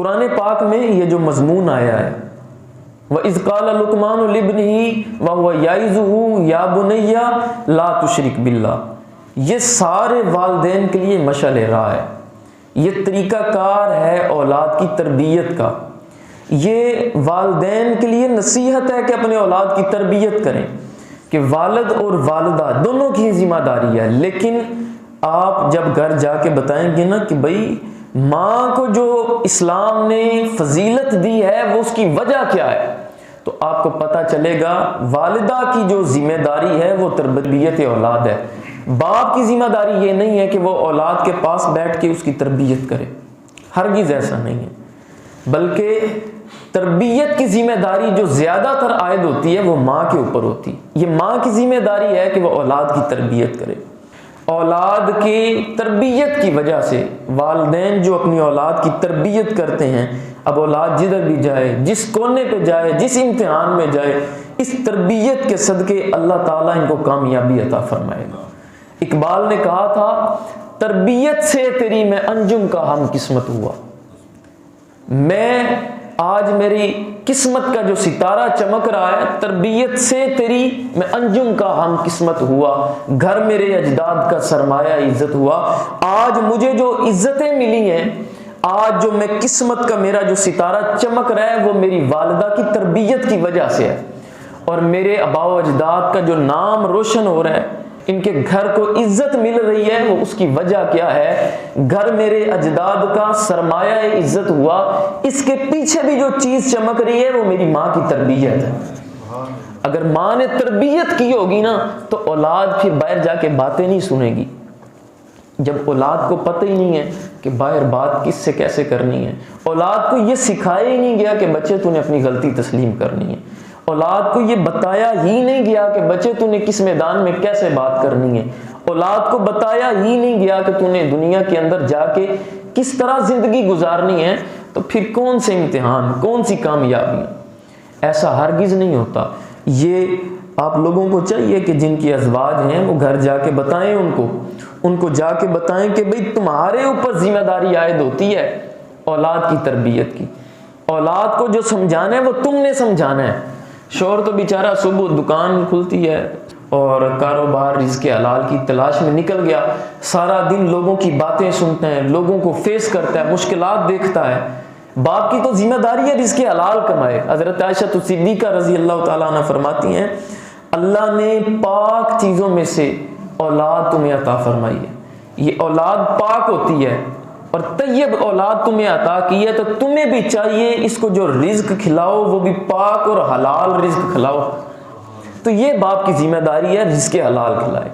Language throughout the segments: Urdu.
قرآن پاک میں یہ جو مضمون آیا ہے وَإِذْ قَالَ لُقْمَانُ لِابْنِهِ وَهُوَ يَعِظُهُ يَا بُنَيَّ لَا تُشْرِكْ بِاللَّهِ، یہ سارے والدین کے لیے مشعل راہ ہے، یہ طریقہ کار ہے اولاد کی تربیت کا، یہ والدین کے لیے نصیحت ہے کہ اپنے اولاد کی تربیت کریں، کہ والد اور والدہ دونوں کی ذمہ داری ہے۔ لیکن آپ جب گھر جا کے بتائیں گے نا کہ بھائی ماں کو جو اسلام نے فضیلت دی ہے وہ اس کی وجہ کیا ہے، تو آپ کو پتہ چلے گا والدہ کی جو ذمہ داری ہے وہ تربیت اولاد ہے۔ باپ کی ذمہ داری یہ نہیں ہے کہ وہ اولاد کے پاس بیٹھ کے اس کی تربیت کرے، ہرگز ایسا نہیں ہے، بلکہ تربیت کی ذمہ داری جو زیادہ تر عائد ہوتی ہے وہ ماں کے اوپر ہوتی ہے۔ یہ ماں کی ذمہ داری ہے کہ وہ اولاد کی تربیت کرے۔ اولاد کی تربیت کی وجہ سے والدین جو اپنی اولاد کی تربیت کرتے ہیں، اب اولاد جدھر بھی جائے، جس کونے پہ جائے، جس امتحان میں جائے، اس تربیت کے صدقے اللہ تعالیٰ ان کو کامیابی عطا فرمائے گا۔ اقبال نے کہا تھا تربیت سے تیری میں انجم کا ہم قسمت ہوا، میں آج میری قسمت کا جو ستارہ چمک رہا ہے، تربیت سے تیری میں انجم کا ہم قسمت ہوا، گھر میرے اجداد کا سرمایہ عزت ہوا۔ آج مجھے جو عزتیں ملی ہیں، آج جو میں قسمت کا میرا جو ستارہ چمک رہا ہے وہ میری والدہ کی تربیت کی وجہ سے ہے، اور میرے آباء و اجداد کا جو نام روشن ہو رہا ہے، ان کے گھر کو عزت مل رہی ہے، وہ اس کی وجہ کیا ہے؟ گھر میرے اجداد کا سرمایہ عزت ہوا، اس کے پیچھے بھی جو چیز چمک رہی ہے وہ میری ماں کی تربیت ہے۔ اگر ماں نے تربیت کی ہوگی نا تو اولاد پھر باہر جا کے باتیں نہیں سنے گی۔ جب اولاد کو پتہ ہی نہیں ہے کہ باہر بات کس سے کیسے کرنی ہے، اولاد کو یہ سکھایا ہی نہیں گیا کہ بچے تو نے اپنی غلطی تسلیم کرنی ہے، اولاد کو یہ بتایا ہی نہیں گیا کہ بچے تو نے کس میدان میں کیسے بات کرنی ہے، اولاد کو بتایا ہی نہیں گیا کہ تو نے دنیا کے اندر جا کے کس طرح زندگی گزارنی ہے، تو پھر کون سے امتحان، کون سی کامیابی؟ ایسا ہرگز نہیں ہوتا۔ یہ آپ لوگوں کو چاہیے کہ جن کی ازواج ہیں وہ گھر جا کے بتائیں، ان کو جا کے بتائیں کہ بھئی تمہارے اوپر ذمہ داری عائد ہوتی ہے اولاد کی تربیت کی، اولاد کو جو سمجھانا ہے وہ تم نے سمجھانا ہے۔ شوہر تو بیچارہ صبح دکان کھلتی ہے اور کاروبار رزق حلال کی تلاش میں نکل گیا، سارا دن لوگوں کی باتیں سنتا ہے، لوگوں کو فیس کرتا ہے، مشکلات دیکھتا ہے۔ باپ کی تو ذمہ داری ہے رزق حلال کمائے۔ حضرت عائشہ صدیقہ رضی اللہ تعالیٰ عنہ فرماتی ہیں اللہ نے پاک چیزوں میں سے اولاد تمہیں عطا فرمائی ہے، یہ اولاد پاک ہوتی ہے اور طیب اولاد تمہیں عطا کی ہے، تو تمہیں بھی چاہیے اس کو جو رزق کھلاؤ وہ بھی پاک اور حلال رزق کھلاؤ۔ تو یہ باپ کی ذمہ داری ہے رزق حلال کھلائے۔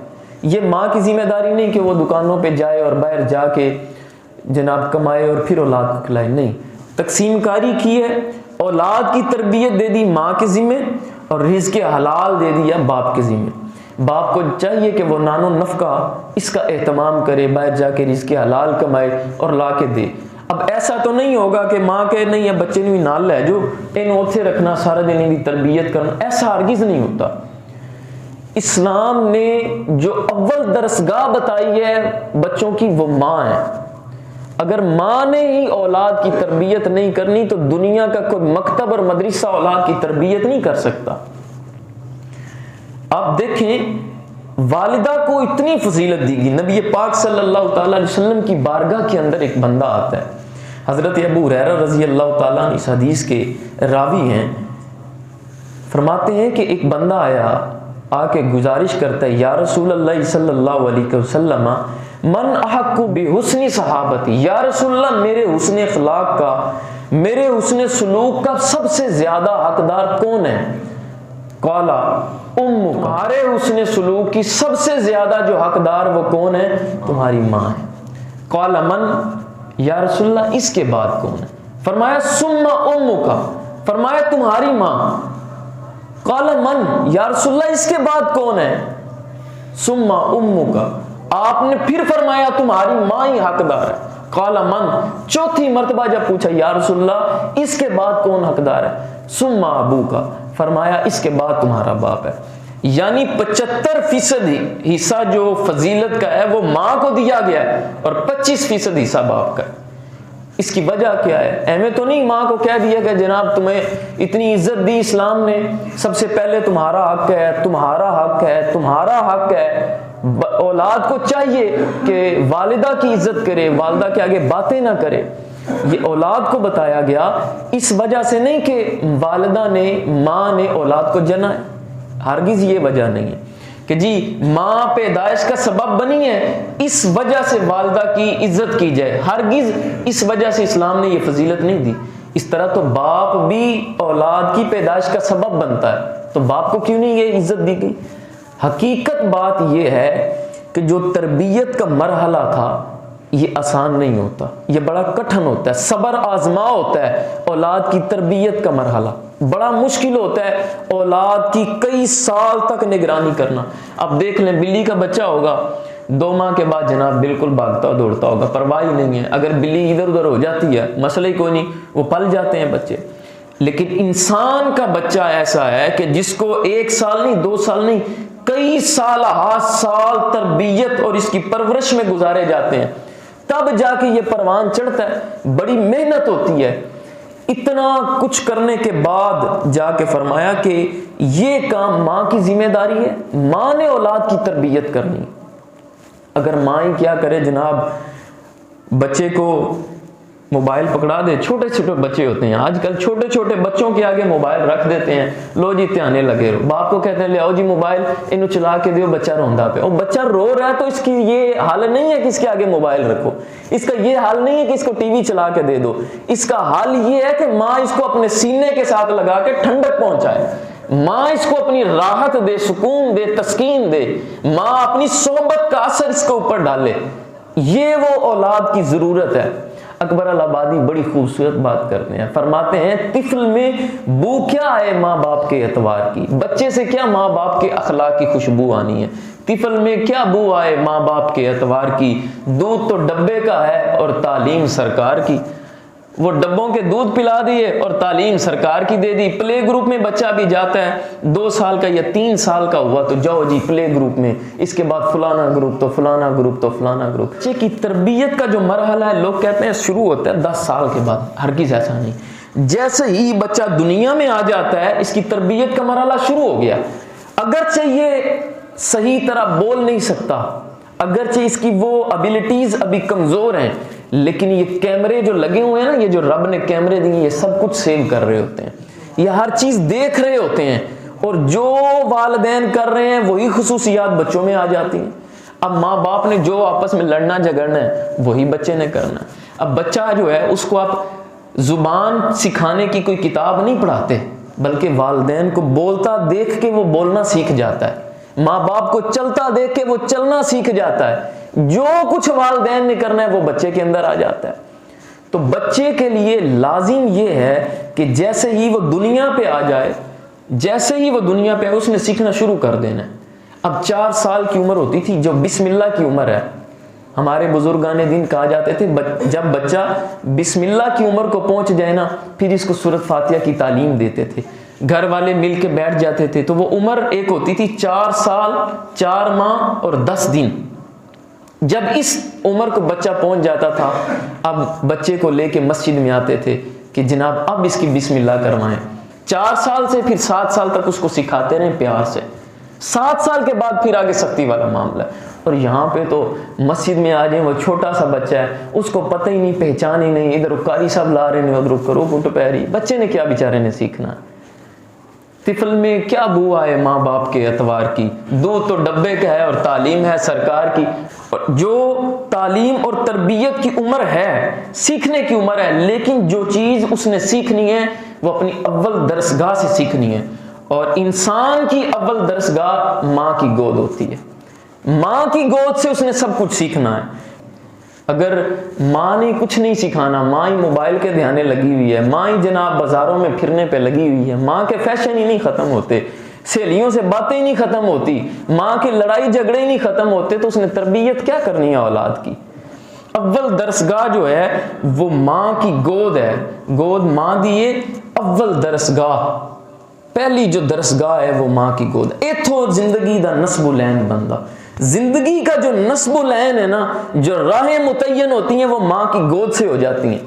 یہ ماں کی ذمہ داری نہیں کہ وہ دکانوں پہ جائے اور باہر جا کے جناب کمائے اور پھر اولاد کو کھلائے، نہیں، تقسیم کاری کی ہے، اولاد کی تربیت دے دی ماں کے ذمہ اور رزق حلال دے دیا باپ کے ذمہ۔ باپ کو چاہیے کہ وہ نان و نفقہ اس کا اہتمام کرے، باہر جا کے رزق حلال کمائے اور لا کے دے۔ اب ایسا تو نہیں ہوگا کہ ماں کہے نہیں ہے بچے نے بھی نال لے جو ان اوتھے رکھنا، سارا دن ان کی تربیت کرنا، ایسا ہرگز نہیں ہوتا۔ اسلام نے جو اول درسگاہ بتائی ہے بچوں کی وہ ماں ہے۔ اگر ماں نے ہی اولاد کی تربیت نہیں کرنی تو دنیا کا کوئی مکتب اور مدرسہ اولاد کی تربیت نہیں کر سکتا۔ آپ دیکھیں والدہ کو اتنی فضیلت دی گئی، نبی پاک صلی اللہ تعالیٰ علیہ وسلم کی بارگاہ کے اندر ایک بندہ آتا ہے، حضرت ابو ہریرہ رضی اللہ تعالیٰ عنہ اس حدیث کے راوی ہیں، فرماتے ہیں کہ ایک بندہ آیا، آ کے گزارش کرتا ہے یا رسول اللہ صلی اللہ علیہ وسلم من احق بحسن صحابتی، یا رسول اللہ میرے حسن اخلاق کا، میرے حسن سلوک کا سب سے زیادہ حقدار کون ہے؟ قال امک، تمہارے حسن سلوک کی سب سے زیادہ جو حقدار وہ کون ہے؟ تمہاری ماں ہے۔ قال من، یا رسول اللہ اس کے بعد کون ہے؟ فرمایا ثم امک، فرمایا تمہاری ماں۔ قال من، یا رسول اللہ اس کے بعد کون ہے؟ ثم امک، آپ نے پھر فرمایا تمہاری ماں ہی حقدار ہے۔ قال من، چوتھی مرتبہ جب پوچھا یا رسول اللہ اس کے بعد کون حقدار ہے؟ ثم ابوک، فرمایا اس کے بعد تمہارا باپ ہے۔ یعنی 75% حصہ جو فضیلت کا ہے وہ ماں کو دیا گیا ہے اور 25% حصہ باپ کا ہے۔ اس کی وجہ کیا ہے؟ ایویں تو نہیں ماں کو کہہ دیا کہ جناب تمہیں اتنی عزت دی اسلام نے، سب سے پہلے تمہارا حق ہے، تمہارا حق ہے، تمہارا حق ہے۔ اولاد کو چاہیے کہ والدہ کی عزت کرے، والدہ کے آگے باتیں نہ کرے۔ یہ اولاد کو بتایا گیا اس وجہ سے نہیں کہ والدہ نے، ماں نے اولاد کو جنا ہے، ہرگز یہ وجہ نہیں ہے کہ جی ماں پیدائش کا سبب بنی ہے اس وجہ سے والدہ کی عزت کی جائے، ہرگز اس وجہ سے اسلام نے یہ فضیلت نہیں دی۔ اس طرح تو باپ بھی اولاد کی پیدائش کا سبب بنتا ہے، تو باپ کو کیوں نہیں یہ عزت دی گئی؟ حقیقت بات یہ ہے کہ جو تربیت کا مرحلہ تھا یہ آسان نہیں ہوتا، یہ بڑا کٹھن ہوتا ہے، صبر آزما ہوتا ہے۔ اولاد کی تربیت کا مرحلہ بڑا مشکل ہوتا ہے، اولاد کی کئی سال تک نگرانی کرنا۔ اب دیکھ لیں بلی کا بچہ ہوگا 2 ماہ کے بعد جناب بالکل بھاگتا دوڑتا ہوگا، پرواہ ہی نہیں ہے، اگر بلی ادھر ادھر ہو جاتی ہے مسئلہ ہی کوئی نہیں، وہ پل جاتے ہیں بچے۔ لیکن انسان کا بچہ ایسا ہے کہ جس کو 1 سال نہیں 2 سال نہیں کئی سال تربیت اور اس کی پرورش میں گزارے جاتے ہیں، تب جا کے یہ پروان چڑھتا ہے، بڑی محنت ہوتی ہے۔ اتنا کچھ کرنے کے بعد جا کے فرمایا کہ یہ کام ماں کی ذمہ داری ہے، ماں نے اولاد کی تربیت کرنی۔ اگر ماں ہی کیا کرے جناب، بچے کو موبائل پکڑا دے، چھوٹے چھوٹے بچے ہوتے ہیں آج کل، چھوٹے چھوٹے بچوں کے آگے موبائل رکھ دیتے ہیں، لو جی تیانے لگے رہو، باپ کو کہتے ہیں لے آؤ جی موبائل انہوں چلا کے دیو، بچہ روندا پہ، اور بچہ رو رہا ہے تو اس کی یہ حال نہیں ہے کہ اس کے آگے موبائل رکھو، اس کا یہ حال نہیں ہے کہ اس کو ٹی وی چلا کے دے دو، اس کا حال یہ ہے کہ ماں اس کو اپنے سینے کے ساتھ لگا کے ٹھنڈک پہنچائے، ماں اس کو اپنی راحت دے، سکون دے، تسکین دے، ماں اپنی صحبت کا اثر اس کے اوپر ڈالے، یہ وہ اولاد کی ضرورت ہے۔ اکبر الآبادی بڑی خوبصورت بات کرتے ہیں، فرماتے ہیں طفل میں بو کیا ہے ماں باپ کے اعتبار کی، بچے سے کیا ماں باپ کے اخلاق کی خوشبو آنی ہے، طفل میں کیا بو آئے ماں باپ کے اعتبار کی، دودھ تو ڈبے کا ہے اور تعلیم سرکار کی، وہ ڈبوں کے دودھ پلا دیے اور تعلیم سرکار کی دے دی۔ پلے گروپ میں بچہ بھی جاتا ہے 2 سال کا یا 3 سال کا ہوا تو جاؤ جی پلے گروپ میں، اس کے بعد فلانا گروپ تو فلانا گروپ تو فلانا گروپ۔ بچے کی تربیت کا جو مرحلہ ہے لوگ کہتے ہیں شروع ہوتا ہے 10 سال کے بعد، ہرگز ایسا نہیں۔ جیسے ہی بچہ دنیا میں آ جاتا ہے اس کی تربیت کا مرحلہ شروع ہو گیا، اگرچہ یہ صحیح طرح بول نہیں سکتا، اگرچہ اس کی وہ ابیلٹیز ابھی کمزور ہیں، لیکن یہ کیمرے جو لگے ہوئے ہیں نا، یہ جو رب نے کیمرے دیے یہ سب کچھ سیو کر رہے ہوتے ہیں، یہ ہر چیز دیکھ رہے ہوتے ہیں، اور جو والدین کر رہے ہیں وہی خصوصیات بچوں میں آ جاتی ہیں۔ اب ماں باپ نے جو آپس میں لڑنا جھگڑنا ہے وہی بچے نے کرنا ہے۔ اب بچہ جو ہے اس کو آپ زبان سکھانے کی کوئی کتاب نہیں پڑھاتے، بلکہ والدین کو بولتا دیکھ کے وہ بولنا سیکھ جاتا ہے، ماں باپ کو چلتا دیکھ کے وہ چلنا سیکھ جاتا ہے، جو کچھ والدین نے کرنا ہے وہ بچے کے اندر آ جاتا ہے۔ تو بچے کے لیے لازم یہ ہے کہ جیسے ہی وہ دنیا پہ آ جائے، جیسے ہی وہ دنیا پہ اس نے سیکھنا شروع کر دینا ہے۔ اب 4 سال کی عمر ہوتی تھی جو بسم اللہ کی عمر ہے، ہمارے بزرگان دین کہا جاتے تھے جب بچہ بسم اللہ کی عمر کو پہنچ جائے نا پھر اس کو سورۃ فاتحہ کی تعلیم دیتے تھے، گھر والے مل کے بیٹھ جاتے تھے، تو وہ عمر ایک ہوتی تھی 4 سال 4 ماہ اور 10 دن۔ جب اس عمر کو بچہ پہنچ جاتا تھا اب بچے کو لے کے مسجد میں آتے تھے کہ جناب اب اس کی بسم اللہ کروائیں۔ 4 سال سے پھر 7 سال تک اس کو سکھاتے رہے پیار سے، 7 سال کے بعد پھر آگے سختی والا معاملہ ہے۔ اور یہاں پہ تو مسجد میں آ جائیں وہ چھوٹا سا بچہ ہے، اس کو پتہ ہی نہیں، پہچان ہی نہیں، ادھر قاری صاحب لا رہے ہیں ادھر کرو پٹ پیری، بچے نے کیا بیچارے نے سیکھنا ہے۔ طفل میں کیا بو آئے ماں باپ کے اعتبار کی، دودھ تو ڈبے کا ہے اور تعلیم ہے سرکار کی۔ جو تعلیم اور تربیت کی عمر ہے، سیکھنے کی عمر ہے، لیکن جو چیز اس نے سیکھنی ہے وہ اپنی اول درسگاہ سے سیکھنی ہے، اور انسان کی اول درسگاہ ماں کی گود ہوتی ہے، ماں کی گود سے اس نے سب کچھ سیکھنا ہے۔ اگر ماں نے کچھ نہیں سکھانا، ماں ہی موبائل کے دھیانے لگی ہوئی ہے، ماں ہی جناب بازاروں میں پھرنے پہ لگی ہوئی ہے، ماں کے فیشن ہی نہیں ختم ہوتے، سہیلیوں سے باتیں ہی نہیں ختم ہوتی، ماں کی لڑائی جھگڑے ہی نہیں ختم ہوتے، تو اس نے تربیت کیا کرنی ہے اولاد کی؟ اول درسگاہ جو ہے وہ ماں کی گود ہے، گود ماں دیے، اول درسگاہ پہلی جو درسگاہ ہے وہ ماں کی گود۔ ایتھو زندگی دا نصب العین بندہ، زندگی کا جو نصب العین ہے نا، جو راہیں متعین ہوتی ہیں وہ ماں کی گود سے ہو جاتی ہیں،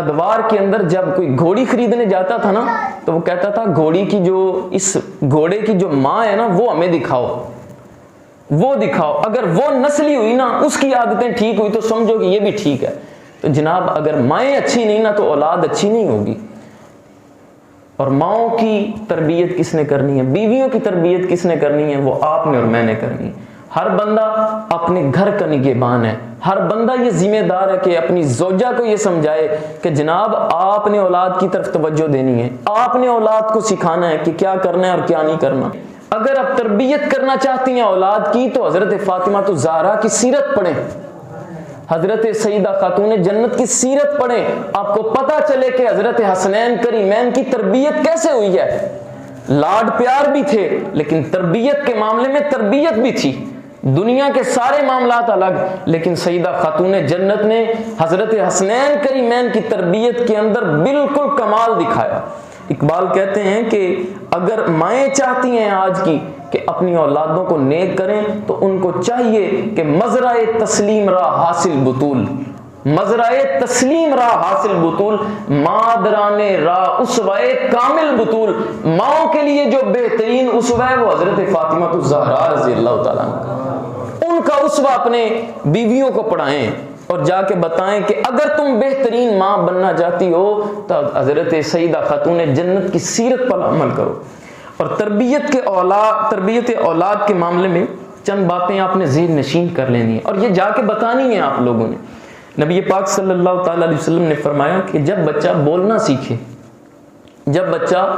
ادوار کے اندر جب کوئی گھوڑی خریدنے جاتا تھا نا تو وہ کہتا تھا گھوڑی کی جو اس گھوڑے کی جو ماں ہے نا وہ ہمیں دکھاؤ، وہ دکھاؤ، اگر وہ نسلی ہوئی نا، اس کی عادتیں ٹھیک ہوئی تو سمجھو کہ یہ بھی ٹھیک ہے۔ تو جناب اگر مائیں اچھی نہیں نا تو اولاد اچھی نہیں ہوگی۔ اور ماؤں کی تربیت کس نے کرنی ہے، بیویوں کی تربیت کس نے کرنی ہے، وہ آپ نے اور میں نے کرنی ہے۔ ہر بندہ اپنے گھر کا نگہبان ہے، ہر بندہ یہ ذمہ دار ہے کہ اپنی زوجہ کو یہ سمجھائے کہ جناب آپ نے اولاد کی طرف توجہ دینی ہے، آپ نے اولاد کو سکھانا ہے کہ کیا کرنا ہے اور کیا نہیں کرنا۔ اگر آپ تربیت کرنا چاہتی ہیں اولاد کی تو حضرت فاطمہ الزہرا کی سیرت پڑھیں، حضرت سیدہ خاتون جنت کی سیرت پڑھیں، آپ کو پتہ چلے کہ حضرت حسنین کریمین کی تربیت کیسے ہوئی ہے۔ لاڈ پیار بھی تھے لیکن تربیت کے معاملے میں تربیت بھی تھی۔ دنیا کے سارے معاملات الگ، لیکن سیدہ خاتون جنت نے حضرت حسنین کریمین کی تربیت کے اندر بالکل کمال دکھایا۔ اقبال کہتے ہیں کہ اگر مائیں چاہتی ہیں آج کی کہ اپنی اولادوں کو نیک کریں تو ان کو چاہیے کہ مزرعہ تسلیم را حاصل بطول، مزرعہ تسلیم را حاصل بطول، مادران را اسوہ کامل بطول، ماؤں کے لیے جو بہترین اسوہ ہے وہ حضرت فاطمہ الزہرا رضی اللہ تعالیٰ عنہ، ان کا اسوہ اپنے بیویوں کو پڑھائیں اور جا کے بتائیں کہ اگر تم بہترین ماں بننا چاہتی ہو تو حضرت سیدہ خاتون جنت کی سیرت پر عمل کرو۔ اور تربیت اولاد کے معاملے میں چند باتیں آپ نے ذہن نشین کر لینی ہیں اور یہ جا کے بتانی ہیں آپ لوگوں نے۔ نبی پاک صلی اللہ تعالی علیہ وسلم نے فرمایا کہ جب بچہ بولنا سیکھے، جب بچہ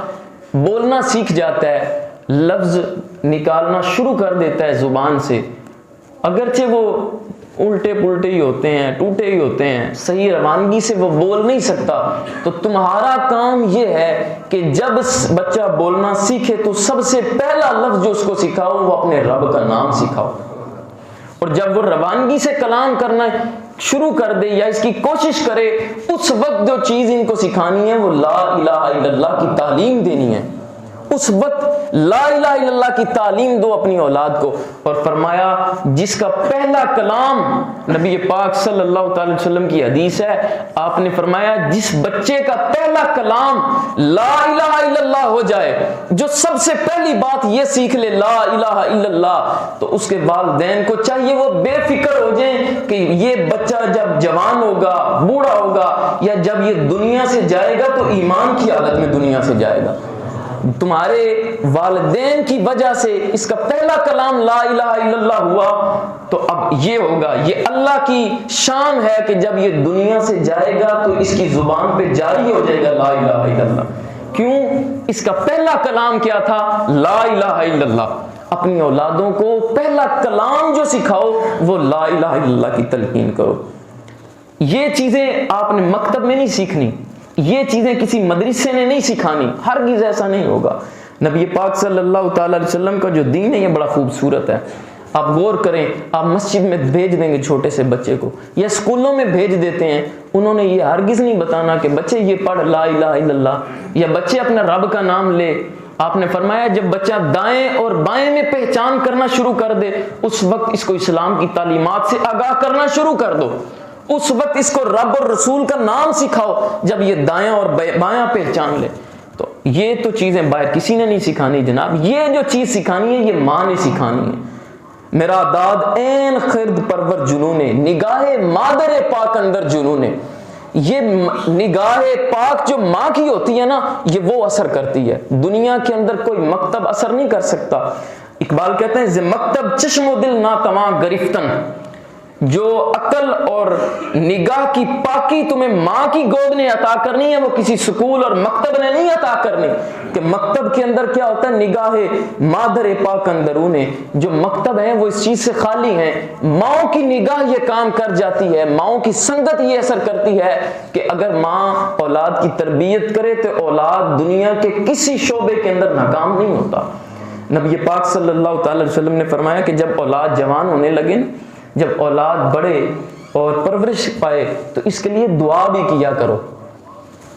بولنا سیکھ جاتا ہے، لفظ نکالنا شروع کر دیتا ہے زبان سے، اگرچہ وہ الٹے پلٹے ہی ہوتے ہیں، ٹوٹے ہی ہوتے ہیں، صحیح روانگی سے وہ بول نہیں سکتا، تو تمہارا کام یہ ہے کہ جب بچہ بولنا سیکھے تو سب سے پہلا لفظ جو اس کو سکھاؤ وہ اپنے رب کا نام سکھاؤ۔ اور جب وہ روانگی سے کلام کرنا شروع کر دے یا اس کی کوشش کرے، اس وقت جو چیز ان کو سکھانی ہے وہ لا الہ الا اللہ کی تعلیم دینی ہے، اس وقت لا الہ الا اللہ کی تعلیم دو اپنی اولاد کو۔ اور فرمایا جس کا پہلا کلام، نبی پاک صلی اللہ تعالی وسلم کی حدیث ہے، آپ نے فرمایا جس بچے کا پہلا کلام لا الہ الا اللہ ہو جائے، جو سب سے پہلی بات یہ سیکھ لے لا الہ الا اللہ، تو اس کے والدین کو چاہیے وہ بے فکر ہو جائیں کہ یہ بچہ جب جوان ہوگا، بوڑھا ہوگا یا جب یہ دنیا سے جائے گا تو ایمان کی حالت میں دنیا سے جائے گا۔ تمہارے والدین کی وجہ سے اس کا پہلا کلام لا الہ الا اللہ ہوا تو اب یہ ہوگا، یہ اللہ کی شان ہے کہ جب یہ دنیا سے جائے گا تو اس کی زبان پہ جاری ہو جائے گا لا الہ الا اللہ۔ کیوں؟ اس کا پہلا کلام کیا تھا؟ لا الہ الا اللہ۔ اپنی اولادوں کو پہلا کلام جو سکھاؤ وہ لا الہ الا اللہ کی تلقین کرو۔ یہ چیزیں آپ نے مکتب میں نہیں سیکھنی، یہ چیزیں کسی مدرسے نے نہیں سکھانی، ہرگز ایسا نہیں ہوگا۔ نبی پاک صلی اللہ تعالی علیہ وسلم کا جو دین ہے یہ بڑا خوبصورت ہے۔ آپ غور کریں، آپ مسجد میں بھیج دیں گے چھوٹے سے بچے کو یا اسکولوں میں بھیج دیتے ہیں، انہوں نے یہ ہرگز نہیں بتانا کہ بچے یہ پڑھ لا الہ الا اللہ یا بچے اپنا رب کا نام لے۔ آپ نے فرمایا جب بچہ دائیں اور بائیں میں پہچان کرنا شروع کر دے اس وقت اس کو اسلام کی تعلیمات سے آگاہ کرنا شروع کر دو، اس وقت اس کو رب اور رسول کا نام سکھاؤ جب یہ دایاں اور بایاں پہچان لے۔ تو یہ تو چیزیں باہر کسی نے نہیں سکھانی جناب، یہ جو چیز سکھانی ہے یہ ماں نے سکھانی ہے۔ میرا داد این خرد پرور جنون، نگاہ مادر پاک اندر جنون، یہ نگاہ پاک جو ماں کی ہوتی ہے نا یہ وہ اثر کرتی ہے، دنیا کے اندر کوئی مکتب اثر نہیں کر سکتا۔ اقبال کہتے ہیں ز مکتب چشم و دل ناتواں گرفتن، جو عقل اور نگاہ کی پاکی تمہیں ماں کی گود نے عطا کرنی ہے وہ کسی سکول اور مکتب نے نہیں عطا کرنی۔ کہ مکتب کے اندر کیا ہوتا ہے؟ نگاہ مادر پاک اندرون، جو مکتب ہیں وہ اس چیز سے خالی ہیں، ماؤں کی نگاہ یہ کام کر جاتی ہے، ماؤں کی سنگت یہ اثر کرتی ہے کہ اگر ماں اولاد کی تربیت کرے تو اولاد دنیا کے کسی شعبے کے اندر ناکام نہیں ہوتا۔ نبی پاک صلی اللہ تعالی وسلم نے فرمایا کہ جب اولاد جوان ہونے لگے، جب اولاد بڑھے اور پرورش پائے تو اس کے لیے دعا بھی کیا کرو۔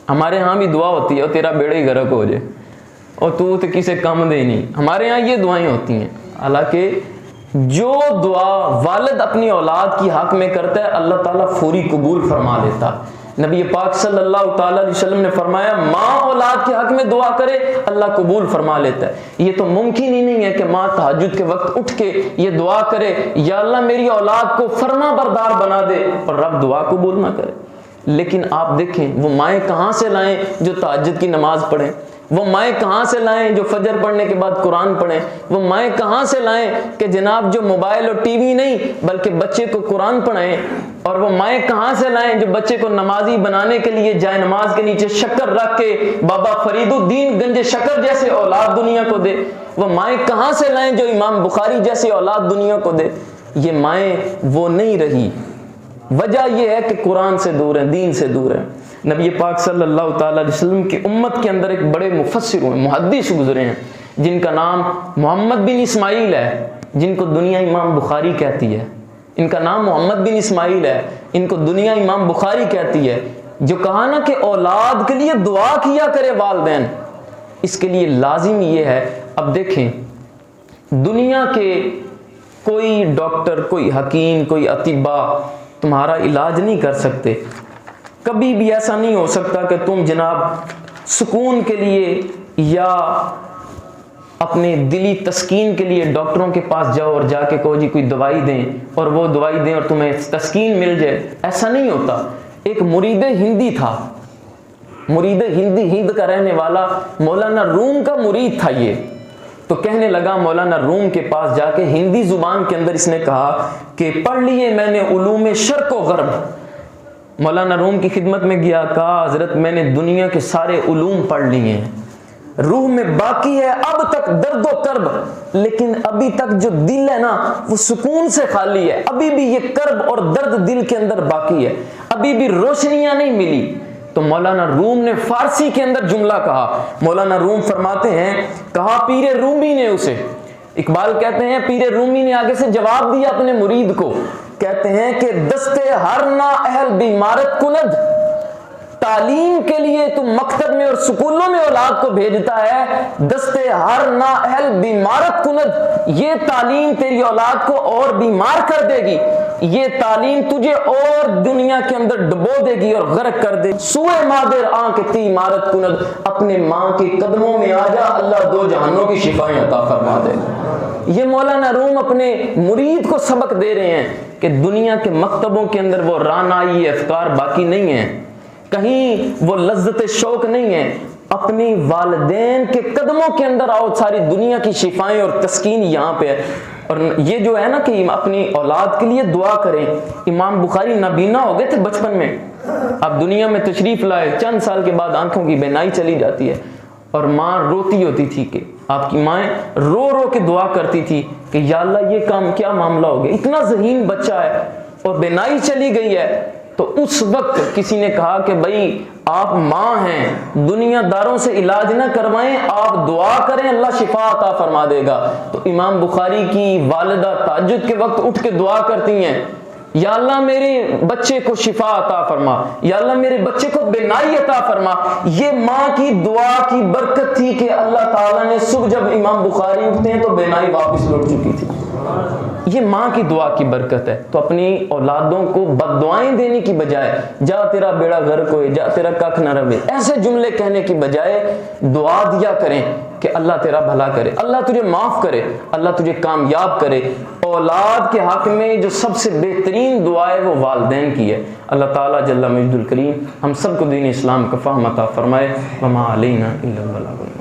ہمارے ہاں بھی دعا ہوتی ہے اور تیرا بیڑا ہی غرق ہو جائے اور تو کسے کم دے نہیں، ہمارے ہاں یہ دعائیں ہوتی ہیں۔ حالانکہ جو دعا والد اپنی اولاد کی حق میں کرتا ہے اللہ تعالیٰ فوری قبول فرما لیتا، نبی پاک صلی اللہ تعالی علیہ وسلم نے فرمایا ماں اولاد کے حق میں دعا کرے اللہ قبول فرما لیتا ہے۔ یہ تو ممکن ہی نہیں ہے کہ ماں تہجد کے وقت اٹھ کے یہ دعا کرے یا اللہ میری اولاد کو فرما بردار بنا دے اور رب دعا قبول نہ کرے۔ لیکن آپ دیکھیں وہ مائیں کہاں سے لائیں جو تہجد کی نماز پڑھیں، وہ مائیں کہاں سے لائیں جو فجر پڑھنے کے بعد قرآن پڑھیں، وہ مائیں کہاں سے لائیں کہ جناب جو موبائل اور ٹی وی نہیں بلکہ بچے کو قرآن پڑھائیں، اور وہ مائیں کہاں سے لائیں جو بچے کو نمازی بنانے کے لیے جائے نماز کے نیچے شکر رکھ کے بابا فرید الدین گنج شکر جیسے اولاد دنیا کو دے، وہ مائیں کہاں سے لائیں جو امام بخاری جیسے اولاد دنیا کو دے۔ یہ مائیں وہ نہیں رہی، وجہ یہ ہے کہ قرآن سے دور ہیں، دین سے دور ہیں۔ نبی پاک صلی اللہ تعالی علیہ وسلم کی امت کے اندر ایک بڑے مفسر ہوئے، محدث گزرے ہیں جن کا نام محمد بن اسماعیل ہے، جن کو دنیا امام بخاری کہتی ہے۔ ان کا نام محمد بن اسماعیل ہے، ان کو دنیا امام بخاری کہتی ہے، جو کہا نا کہ اولاد کے لیے دعا کیا کرے والدین، اس کے لیے لازم یہ ہے۔ اب دیکھیں دنیا کے کوئی ڈاکٹر، کوئی حکیم، کوئی اطباء تمہارا علاج نہیں کر سکتے۔ کبھی بھی ایسا نہیں ہو سکتا کہ تم جناب سکون کے لیے یا اپنے دلی تسکین کے لیے ڈاکٹروں کے پاس جاؤ اور جا کے کہو جی کوئی دوائی دیں اور وہ دوائی دیں اور تمہیں تسکین مل جائے، ایسا نہیں ہوتا۔ ایک مرید ہندی تھا، مرید ہند کا رہنے والا، مولانا روم کا مرید تھا یہ، تو کہنے لگا مولانا روم کے پاس جا کے ہندی زبان کے اندر اس نے کہا کہ پڑھ لیے میں نے علوم شرق و غرب۔ مولانا روم کی خدمت میں گیا، کہا حضرت میں نے دنیا کے سارے علوم پڑھ لیے ہیں، روح میں باقی ہے اب تک درد و کرب، لیکن ابھی تک جو دل ہے نا وہ سکون سے خالی ہے، ابھی بھی یہ کرب اور درد دل کے اندر باقی ہے، ابھی بھی روشنیاں نہیں ملی۔ تو مولانا روم نے فارسی کے اندر جملہ کہا، مولانا روم فرماتے ہیں کہا پیر رومی نے اسے، اقبال کہتے ہیں پیر رومی نے آگے سے جواب دیا اپنے مرید کو، کہتے ہیں کہ دستے ہر نا اہل بیمارت کند، تعلیم کے لیے تم مکتب میں اور سکولوں میں اولاد کو بھیجتا ہے، دستے ہر نا اہل بیمارت کند، یہ تعلیم تیری اولاد کو اور بیمار کر دے گی، یہ تعلیم تجھے اور دنیا کے اندر ڈبو دے گی اور غرق کر دے گی۔ سوئے مادر آنکھ تی عمارت کند، اپنے ماں کے قدموں میں آ جا، اللہ دو جہانوں کی شفائیں عطا فرما دے گا۔ یہ مولانا روم اپنے مرید کو سبق دے رہے ہیں کہ دنیا کے مکتبوں کے اندر وہ رانائی افکار باقی نہیں ہیں، کہیں وہ لذت شوق نہیں ہے، اپنی والدین کے قدموں کے اندر آؤ، ساری دنیا کی شفائیں اور تسکین یہاں پہ ہے۔ اور یہ جو ہے نا کہ اپنی اولاد کے لیے دعا کریں، امام بخاری نابینا ہو گئے تھے بچپن میں، اب دنیا میں تشریف لائے، چند سال کے بعد آنکھوں کی بینائی چلی جاتی ہے، اور ماں روتی ہوتی تھی کہ آپ کی مائیں رو رو کے دعا کرتی تھی کہ یا اللہ یہ کام کیا معاملہ ہو گیا، اتنا ذہین بچہ ہے اور بینائی چلی گئی ہے۔ تو اس وقت کسی نے کہا کہ بھائی آپ ماں ہیں، دنیا داروں سے علاج نہ کروائیں، آپ دعا کریں اللہ شفا عطا فرما دے گا۔ تو امام بخاری کی والدہ تہجد کے وقت اٹھ کے دعا کرتی ہیں، یا اللہ میرے بچے کو شفا عطا فرما، یا اللہ میرے بچے کو بینائی عطا فرما۔ یہ ماں کی دعا کی برکت تھی کہ اللہ تعالیٰ نے صبح جب امام بخاری اٹھتے ہیں تو بینائی واپس لوٹ چکی تھی۔ یہ ماں کی دعا کی برکت ہے۔ تو اپنی اولادوں کو بد دعائیں دینے کی بجائے جا تیرا بیڑا غرق ہوئے، جا تیرا ککھ نہ رہے، ایسے جملے کہنے کی بجائے دعا دیا کریں کہ اللہ تیرا بھلا کرے، اللہ تجھے معاف کرے، اللہ تجھے کامیاب کرے۔ اولاد کے حق میں جو سب سے بہترین دعا ہے وہ والدین کی ہے۔ اللہ تعالیٰ جل مجد الکریم ہم سب کو دین اسلام کا فہم عطا فرمائے۔ وما علینا الا البلاغ۔